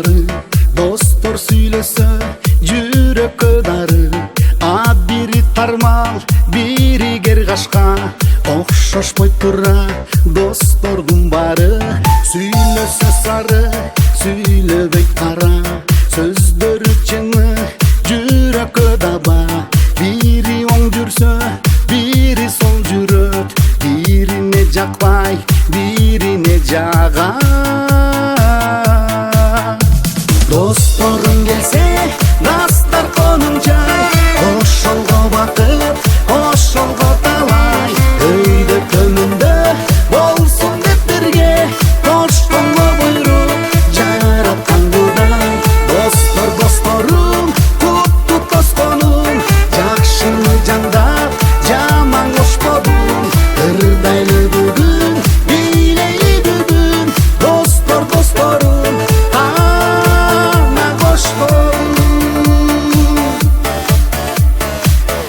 баары, достор сүйлөсө жүрөккө дары. Бири тармал, бири кергашка, окшошпой тура достордун баары. Сүйлөсө сары, сүйлөбөй кара, сөздөрү чыңы жүрөккө даба. Бири оң жүрсө, бири сол жүрөт, бирине жакпай, бирине жагат. Досторун келсе, дастар конун жай, ошолго бакыт, ошолго талай. Өйдө көмүндө болсун деп бирге, кошконго буйрук жараткан Кудай. Достор досторум, кутту тосконум, жакшыны жандап, жаман кошподум. Ырдайлы бүгүн, бийлейли бүгүн, достор досторум, ана кошподум.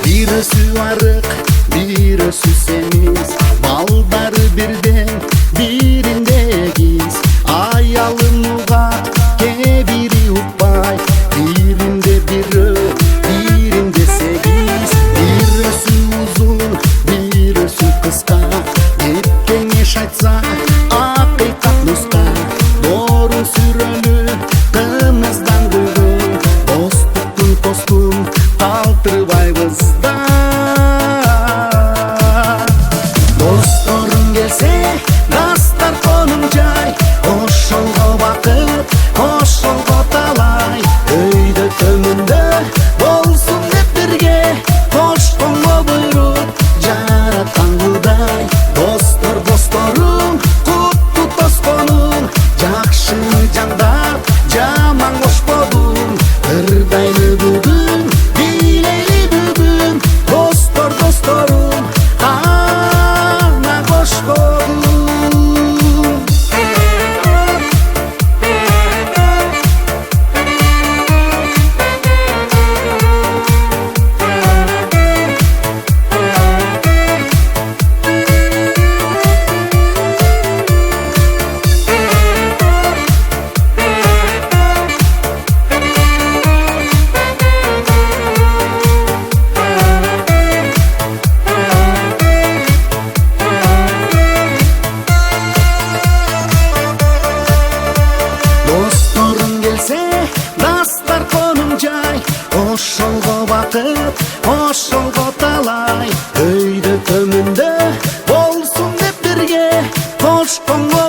Бирөөсү арык, бирөөсү семиз, балдары бирден, биринде эгиз. Аялын угат, кебири укпай, биринде бирөө, биринде сегиз. Бирөөсү узун, бирөөсү кыска, деп кеңеш айтса акыйкат нуска. Дорун сүрөлү, кымыздан куйгун, достуктун тостун калтырбайбыз да. Досторун келсе, дастар конун жай, ошолго бакыт, ошолго талай. Өйдө көмүндө болсун деп бирге, кошконго буйрук жараткан Кудай. Достор досторум, кутту тосконум, жакшы жандап, жаман кошподум. Ырдайлы бүгүн, бийлейли бүгүн, достор досторум, ана кошподум. Досторун келсе, дастар конун жай, ошолго бакыт, ошолго талай. Өйдө көмүндө болсун деп бирге, кошконго